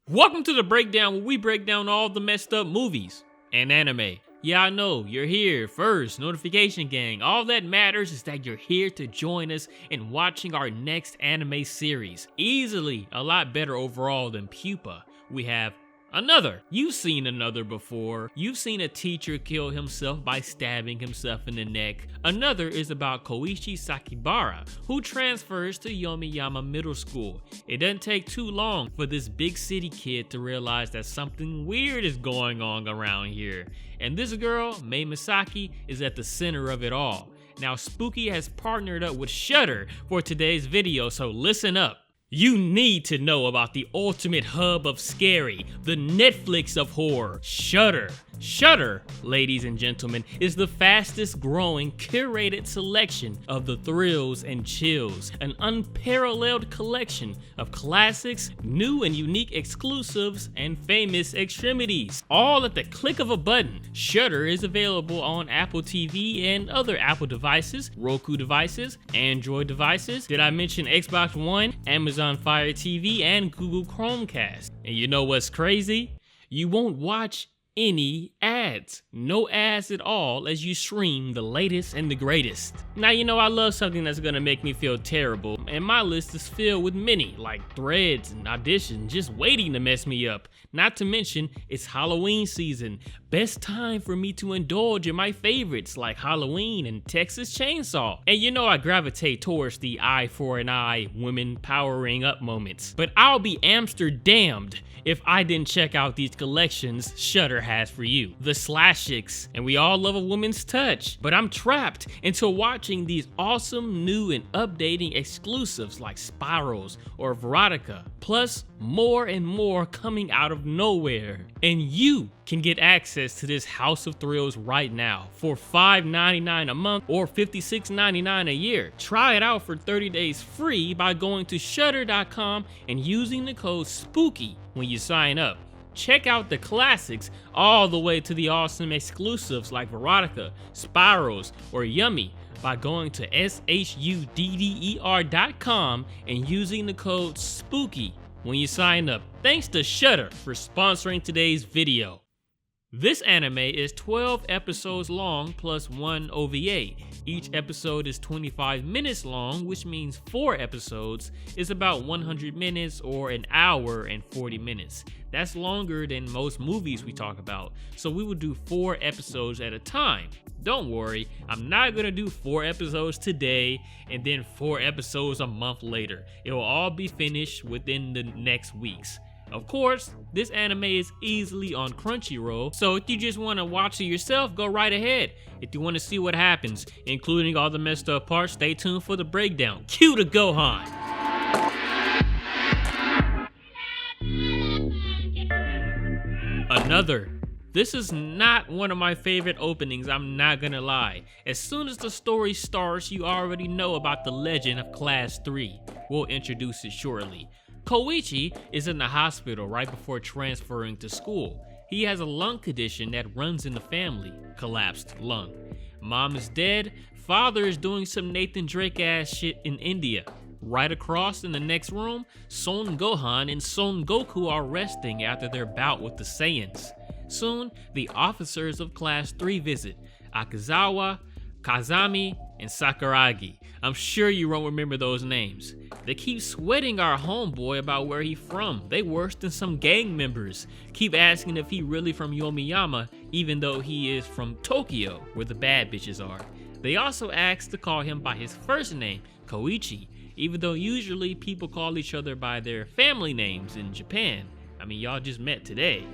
Welcome to the breakdown where we break down all the messed up movies and anime. Yeah, I know, you're here first, notification gang. All that matters is that you're here to join us in watching our next anime series. Easily a lot better overall than Pupa. We have Another. You've seen Another before. You've seen a teacher kill himself by stabbing himself in the neck. Another is about Koichi Sakibara, who transfers to Yomiyama Middle School. It doesn't take too long for this big city kid to realize that something weird is going on around here. And this girl, Mei Misaki, is at the center of it all. Now, Spooky has partnered up with Shudder for today's video, so listen up. You need to know about the ultimate hub of scary, the Netflix of horror, Shudder. Shudder, ladies and gentlemen, is the fastest growing curated selection of the thrills and chills, an unparalleled collection of classics, new and unique exclusives, and famous extremities, all at the click of a button. Shudder is available on Apple TV and other Apple devices, Roku devices, Android devices. Did I mention Xbox One, Amazon Fire TV, and Google Chromecast? And you know what's crazy? You won't watch any ads. No ads at all as you stream the latest and the greatest. Now, you know I love something that's gonna make me feel terrible, and my list is filled with many, like threads and auditions just waiting to mess me up. Not to mention, it's Halloween season. Best time for me to indulge in my favorites like Halloween and Texas Chainsaw. And you know I gravitate towards the eye for an eye, women powering up moments. But I'll be Amsterdamned if I didn't check out these collections Shudder has for you. The Slashics, and we all love a woman's touch, but I'm trapped into watching these awesome new and updating exclusives like Spirals or Verotica, plus more and more coming out of nowhere. And you can get access to this house of thrills right now for $5.99 a month or $56.99 a year. Try it out for 30 days free by going to shudder.com and using the code SPOOKY when you sign up. Check out the classics all the way to the awesome exclusives like Verotica, Spirals, or Yummy by going to shudder.com and using the code SPOOKY when you sign up. Thanks to Shudder for sponsoring today's video. This anime is 12 episodes long plus one OVA. Each episode is 25 minutes long, which means 4 episodes is about 100 minutes or an hour and 40 minutes. That's longer than most movies we talk about, so we will do 4 episodes at a time. Don't worry, I'm not gonna do 4 episodes today and then 4 episodes a month later. It will all be finished within the next weeks. Of course, this anime is easily on Crunchyroll, so if you just want to watch it yourself, go right ahead. If you want to see what happens, including all the messed up parts, stay tuned for the breakdown. Cue the Gohan! Another. This is not one of my favorite openings, I'm not gonna lie. As soon as the story starts, you already know about the legend of Class 3. We'll introduce it shortly. Koichi is in the hospital right before transferring to school. He has a lung condition that runs in the family, collapsed lung. Mom is dead, father is doing some Nathan Drake ass shit in India. Right across in the next room, Son Gohan and Son Goku are resting after their bout with the Saiyans. Soon, the officers of Class 3 visit, Akazawa, Kazami, and Sakuragi. I'm sure you won't remember those names. They keep sweating our homeboy about where he from. They worse than some gang members. Keep asking if he really from Yomiyama, even though he is from Tokyo, where the bad bitches are. They also ask to call him by his first name, Koichi, even though usually people call each other by their family names in Japan. I mean, y'all just met today.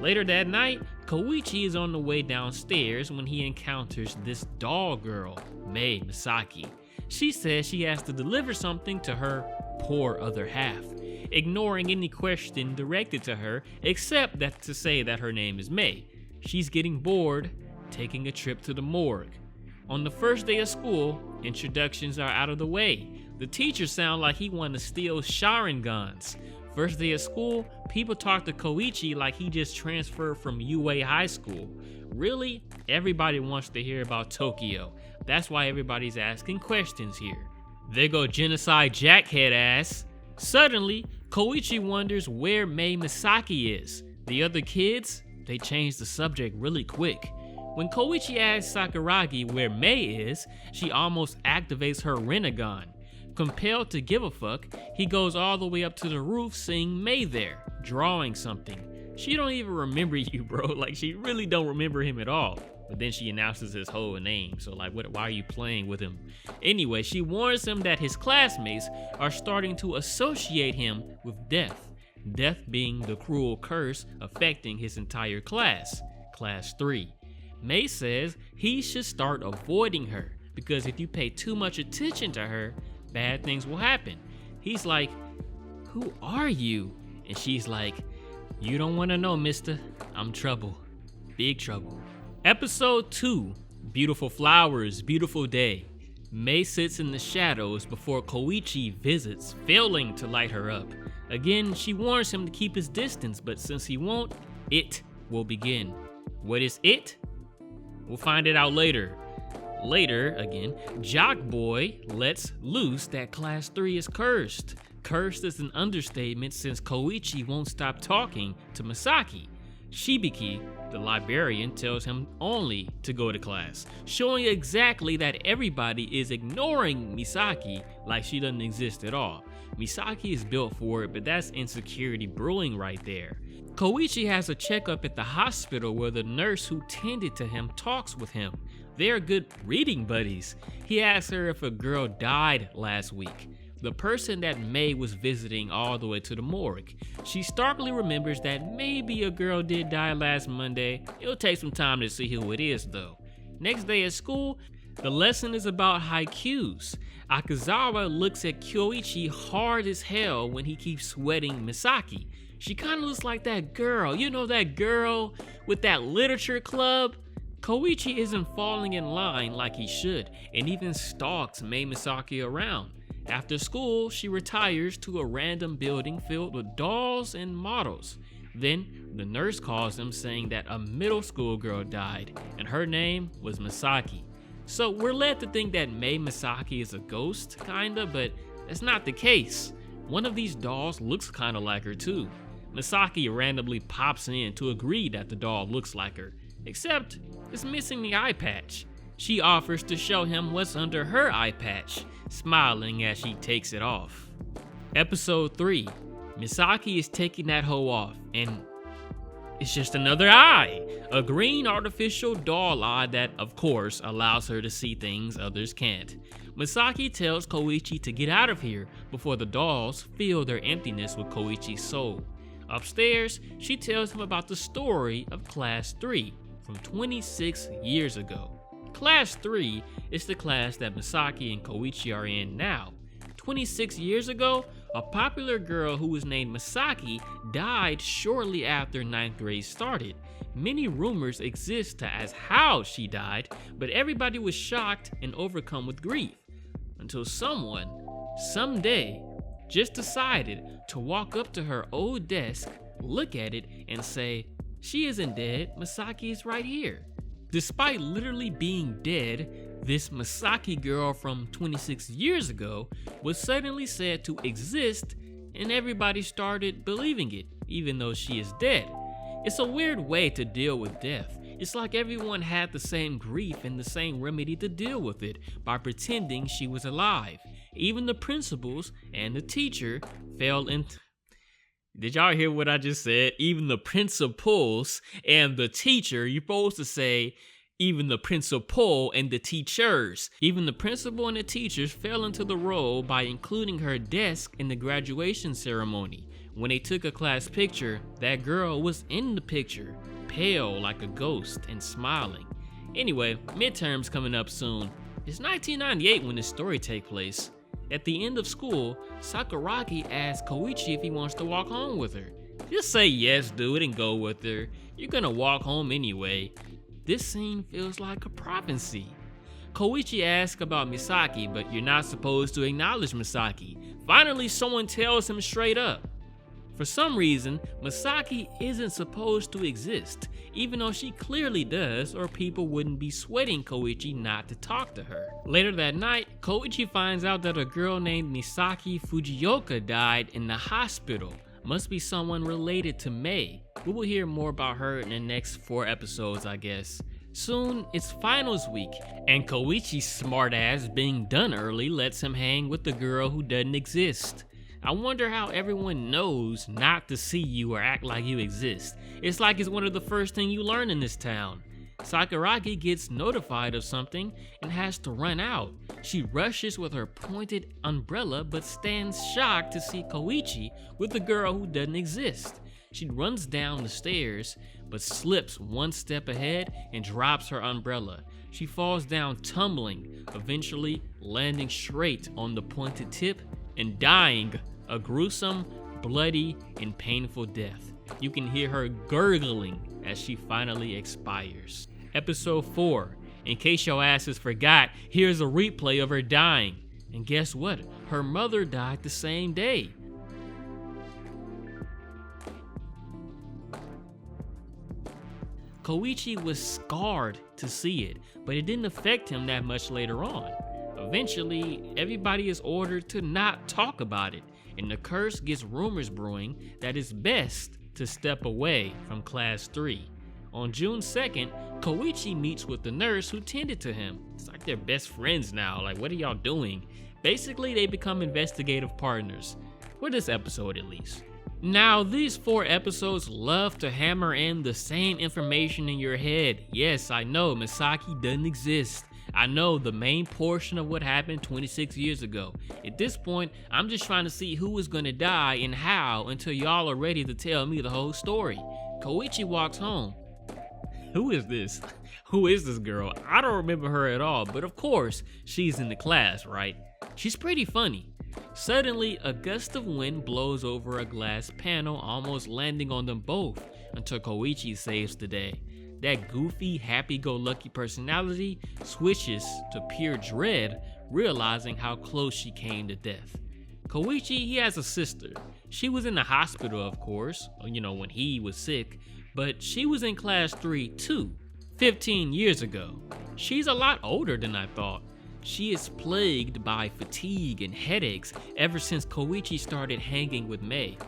Later that night, Koichi is on the way downstairs when he encounters this doll girl, Mei Misaki. She says she has to deliver something to her poor other half, ignoring any question directed to her except that to say that her name is Mei. She's getting bored, taking a trip to the morgue. On the first day of school, introductions are out of the way. The teachers sound like he wanted to steal Sharingans. First day of school, people talk to Koichi like he just transferred from UA High School. Really? Everybody wants to hear about Tokyo. That's why everybody's asking questions here. There go Genocide Jackhead ass. Suddenly, Koichi wonders where Mei Misaki is. The other kids, they change the subject really quick. When Koichi asks Sakuragi where Mei is, she almost activates her Rinnegan. Compelled to give a fuck, he goes all the way up to the roof seeing Mei there, drawing something. She don't even remember you, bro. Like, she really don't remember him at all. But then she announces his whole name, so like, why are you playing with him? Anyway, she warns him that his classmates are starting to associate him with death. Death being the cruel curse affecting his entire class, Class 3. Mei says he should start avoiding her, because if you pay too much attention to her, bad things will happen. He's like, who are you? And she's like, you don't want to know, mister. I'm trouble. Big trouble. Episode 2, Beautiful Flowers, Beautiful Day. Mei sits in the shadows before Koichi visits, failing to light her up. Again, she warns him to keep his distance, but since he won't, it will begin. What is it? We'll find it out later. Later, again, Jock Boy lets loose that Class 3 is cursed. Cursed is an understatement since Koichi won't stop talking to Misaki. Shibiki, the librarian, tells him only to go to class, showing exactly that everybody is ignoring Misaki like she doesn't exist at all. Misaki is built for it, but that's insecurity brewing right there. Koichi has a checkup at the hospital where the nurse who tended to him talks with him. They are good reading buddies. He asks her if a girl died last week. The person that Mei was visiting all the way to the morgue. She starkly remembers that maybe a girl did die last Monday. It'll take some time to see who it is though. Next day at school, the lesson is about haikus. Akazawa looks at Koichi hard as hell when he keeps sweating Misaki. She kinda looks like that girl, you know, that girl with that literature club? Koichi isn't falling in line like he should, and even stalks Mei Misaki around. After school, she retires to a random building filled with dolls and models. Then, the nurse calls them saying that a middle school girl died, and her name was Misaki. So we're led to think that Mei Misaki is a ghost, kinda, but that's not the case. One of these dolls looks kinda like her too. Misaki randomly pops in to agree that the doll looks like her, except it's missing the eye patch. She offers to show him what's under her eye patch, smiling as she takes it off. Episode 3, Misaki is taking that hoe off, and it's just another eye. A green artificial doll eye that, of course, allows her to see things others can't. Misaki tells Koichi to get out of here before the dolls fill their emptiness with Koichi's soul. Upstairs, she tells him about the story of Class 3 from 26 years ago. Class 3 is the class that Misaki and Koichi are in now. 26 years ago, a popular girl who was named Misaki died shortly after 9th grade started. Many rumors exist as how she died, but everybody was shocked and overcome with grief. Until someone, someday, just decided to walk up to her old desk, look at it, and say, "She isn't dead, Misaki is right here." Despite literally being dead, this Misaki girl from 26 years ago was suddenly said to exist, and everybody started believing it, even though she is dead. It's a weird way to deal with death. It's like everyone had the same grief and the same remedy to deal with it by pretending she was alive. Even the principals and the teacher fell into... Did y'all hear what I just said? Even the principals and the teacher, you're supposed to say even the principal and the teachers. Even the principal and the teachers fell into the role by including her desk in the graduation ceremony. When they took a class picture, that girl was in the picture, pale like a ghost and smiling. Anyway, midterms coming up soon. It's 1998 when this story takes place. At the end of school, Sakuragi asks Koichi if he wants to walk home with her. Just say yes, dude, and go with her. You're gonna walk home anyway. This scene feels like a prophecy. Koichi asks about Misaki, but you're not supposed to acknowledge Misaki. Finally, someone tells him straight up. For some reason, Misaki isn't supposed to exist, even though she clearly does, or people wouldn't be sweating Koichi not to talk to her. Later that night, Koichi finds out that a girl named Misaki Fujioka died in the hospital. Must be someone related to Mei. We will hear more about her in the next 4 episodes, I guess. Soon, it's finals week, and Koichi's smartass being done early lets him hang with the girl who doesn't exist. I wonder how everyone knows not to see you or act like you exist. It's like it's one of the first things you learn in this town. Sakuragi gets notified of something and has to run out. She rushes with her pointed umbrella but stands shocked to see Koichi with the girl who doesn't exist. She runs down the stairs but slips one step ahead and drops her umbrella. She falls down tumbling, eventually landing straight on the pointed tip and dying a gruesome, bloody, and painful death. You can hear her gurgling as she finally expires. Episode 4. In case your asses forgot, here's a replay of her dying. And guess what? Her mother died the same day. Koichi was scarred to see it, but it didn't affect him that much later on. Eventually, everybody is ordered to not talk about it, and the curse gets rumors brewing that it's best to step away from Class 3. On June 2nd, Koichi meets with the nurse who tended to him. It's like they're best friends now, like what are y'all doing? Basically, they become investigative partners, for this episode at least. Now, these 4 episodes love to hammer in the same information in your head. Yes, I know, Misaki doesn't exist. I know the main portion of what happened 26 years ago. At this point, I'm just trying to see who is gonna die and how until y'all are ready to tell me the whole story. Koichi walks home. Who is this? Who is this girl? I don't remember her at all, but of course, she's in the class, right? She's pretty funny. Suddenly, a gust of wind blows over a glass panel, almost landing on them both, until Koichi saves the day. That goofy, happy-go-lucky personality switches to pure dread, realizing how close she came to death. Koichi, he has a sister. She was in the hospital, of course, when he was sick, but she was in Class 3 too, 15 years ago. She's a lot older than I thought. She is plagued by fatigue and headaches ever since Koichi started hanging with Mei.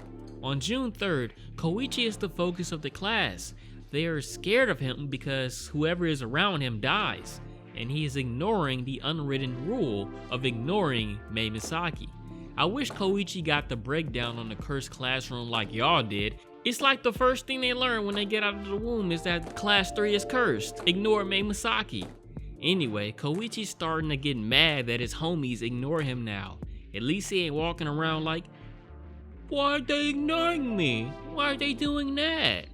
On June 3rd, Koichi is the focus of the class. They are scared of him because whoever is around him dies, and he is ignoring the unwritten rule of ignoring Mei Misaki. I wish Koichi got the breakdown on the cursed classroom like y'all did. It's like the first thing they learn when they get out of the womb is that Class 3 is cursed. Ignore Mei Misaki. Anyway, Koichi's starting to get mad that his homies ignore him now. At least he ain't walking around like, why are they ignoring me? Why are they doing that?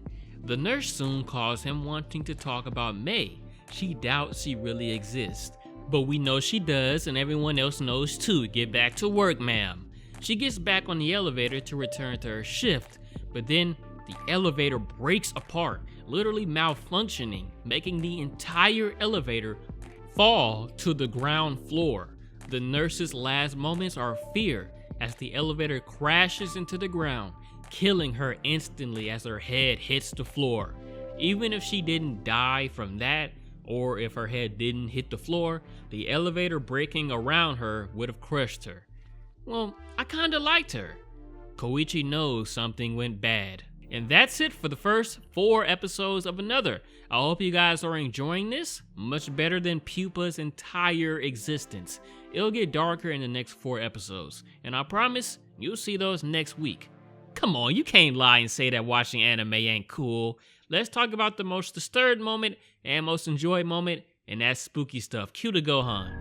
The nurse soon calls him wanting to talk about Mei. She doubts she really exists. But we know she does, and everyone else knows too. Get back to work, ma'am. She gets back on the elevator to return to her shift, but then the elevator breaks apart, literally malfunctioning, making the entire elevator fall to the ground floor. The nurse's last moments are fear as the elevator crashes into the ground, killing her instantly as her head hits the floor. Even if she didn't die from that, or if her head didn't hit the floor, the elevator breaking around her would have crushed her. Well, I kinda liked her. Koichi knows something went bad. And that's it for the first 4 episodes of Another. I hope you guys are enjoying this. Much better than Pupa's entire existence. It'll get darker in the next 4 episodes, and I promise you'll see those next week. Come on, you can't lie and say that watching anime ain't cool. Let's talk about the most disturbed moment and most enjoyed moment, and that's spooky stuff. Cue the Gohan.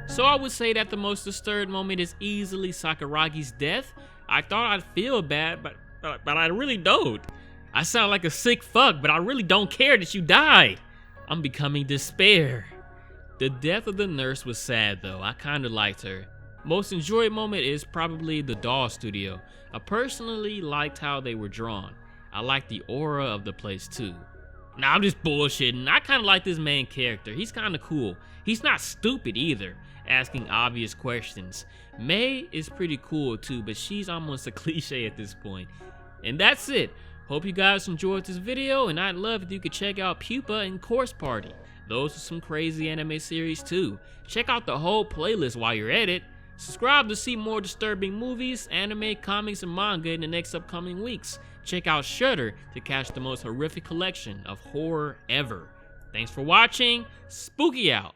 So I would say that the most disturbed moment is easily Sakuragi's death. I thought I'd feel bad, but I really don't. I sound like a sick fuck, but I really don't care that you died. I'm becoming despair. The death of the nurse was sad though. I kinda liked her. Most enjoyed moment is probably the doll studio. I personally liked how they were drawn. I liked the aura of the place too. Nah, I'm just bullshitting. I kind of like this main character. He's kind of cool. He's not stupid either, asking obvious questions. Mei is pretty cool too, but she's almost a cliche at this point. And that's it. Hope you guys enjoyed this video, and I'd love if you could check out Pupa and Course Party. Those are some crazy anime series too. Check out the whole playlist while you're at it. Subscribe to see more disturbing movies, anime, comics, and manga in the next upcoming weeks. Check out Shudder to catch the most horrific collection of horror ever. Thanks for watching. Spooky out.